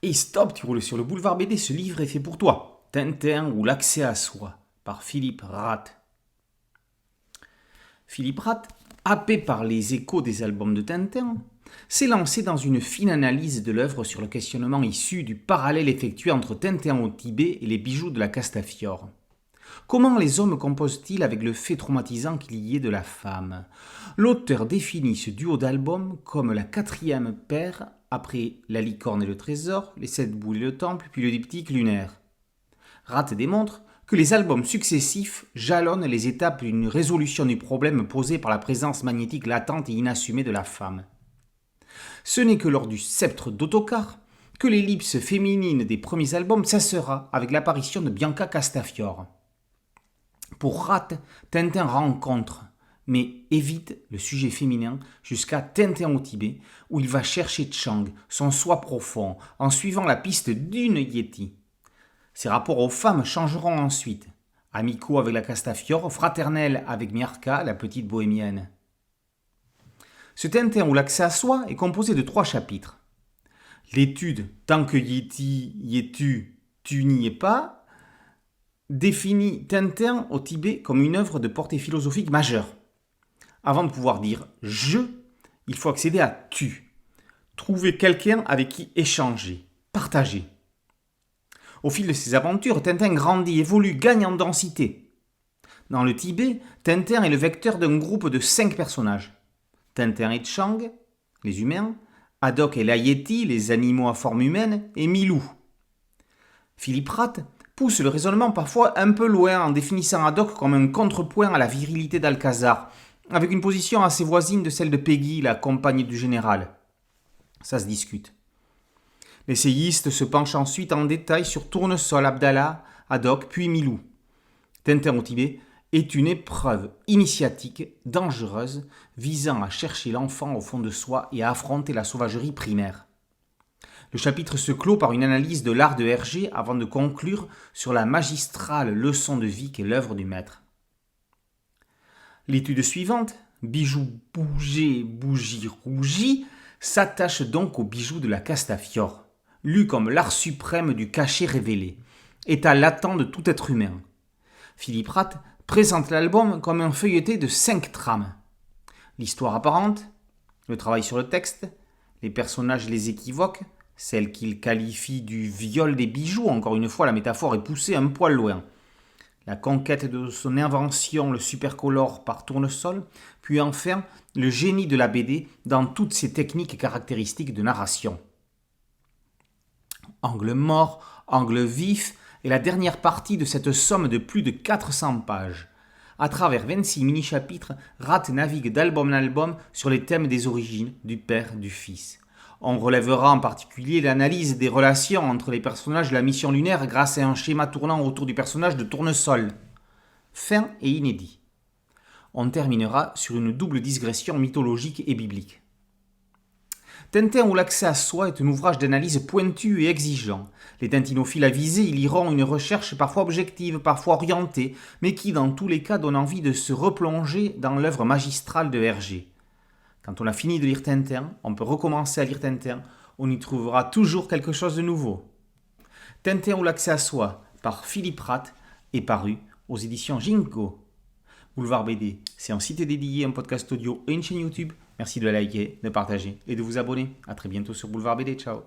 Et stop, tu roules sur le boulevard BD, ce livre est fait pour toi. Tintin ou l'accès à soi, par Philippe Rath. Philippe Rath, happé par les échos des albums de Tintin, s'est lancé dans une fine analyse de l'œuvre sur le questionnement issu du parallèle effectué entre Tintin au Tibet et les bijoux de la Castafiore. Comment les hommes composent-ils avec le fait traumatisant qu'il y ait de la femme? L'auteur définit ce duo d'albums comme la quatrième paire après La licorne et le trésor, Les sept boules et le temple, puis le diptyque lunaire. Rath démontre que les albums successifs jalonnent les étapes d'une résolution du problème posé par la présence magnétique latente et inassumée de la femme. Ce n'est que lors du sceptre d'Ottokar que l'ellipse féminine des premiers albums cessera avec l'apparition de Bianca Castafiore. Pour Rath, Tintin rencontre, mais évite le sujet féminin jusqu'à Tintin au Tibet, où il va chercher Chang, son soi profond, en suivant la piste d'une Yéti. Ses rapports aux femmes changeront ensuite, amicaux avec la Castafiore, fraternels avec Miarca, la petite bohémienne. Ce Tintin ou l'accès à soi est composé de 3 chapitres. L'étude, tant que Yéti y es-tu, tu n'y es pas, définit Tintin au Tibet comme une œuvre de portée philosophique majeure. Avant de pouvoir dire « je », il faut accéder à « tu », trouver quelqu'un avec qui échanger, partager. Au fil de ses aventures, Tintin grandit, évolue, gagne en densité. Dans le Tibet, Tintin est le vecteur d'un groupe de 5 personnages. Tintin et Chang, les humains, Haddock et Layeti, les animaux à forme humaine, et Milou. Philippe Rath pousse le raisonnement parfois un peu loin en définissant Haddock comme un contrepoint à la virilité d'Alcazar, avec une position assez voisine de celle de Peggy, la compagne du général. Ça se discute. L'essayiste se penche ensuite en détail sur Tournesol, Abdallah, Haddock, puis Milou. Tintin au Tibet est une épreuve initiatique, dangereuse, visant à chercher l'enfant au fond de soi et à affronter la sauvagerie primaire. Le chapitre se clôt par une analyse de l'art de Hergé avant de conclure sur la magistrale leçon de vie qu'est l'œuvre du maître. L'étude suivante, Bijoux bougés, bougies rougies, s'attache donc aux bijoux de la Castafiore, lu comme l'art suprême du cachet révélé, état latent de tout être humain. Philippe Rath présente l'album comme un feuilleté de 5 trames. L'histoire apparente, le travail sur le texte, les personnages et les équivoques, celle qu'il qualifie du viol des bijoux, encore une fois la métaphore est poussée un poil loin. La conquête de son invention, le supercolore par Tournesol, puis enfin le génie de la BD dans toutes ses techniques et caractéristiques de narration. Angle mort, angle vif est la dernière partie de cette somme de plus de 400 pages. À travers 26 mini-chapitres, Rath navigue d'album en album sur les thèmes des origines, du père, du fils. On relèvera en particulier l'analyse des relations entre les personnages de la mission lunaire grâce à un schéma tournant autour du personnage de Tournesol. Fin et inédit. On terminera sur une double digression mythologique et biblique. Tintin ou l'accès à soi est un ouvrage d'analyse pointu et exigeant. Les tintinophiles avisés y liront une recherche parfois objective, parfois orientée, mais qui dans tous les cas donne envie de se replonger dans l'œuvre magistrale de Hergé. Quand on a fini de lire Tintin, on peut recommencer à lire Tintin, on y trouvera toujours quelque chose de nouveau. Tintin ou l'accès à soi, par Philippe Rath, est paru aux éditions Ginko. Boulevard BD, c'est un site dédié, un podcast audio et une chaîne YouTube. Merci de liker, de partager et de vous abonner. A très bientôt sur Boulevard BD. Ciao.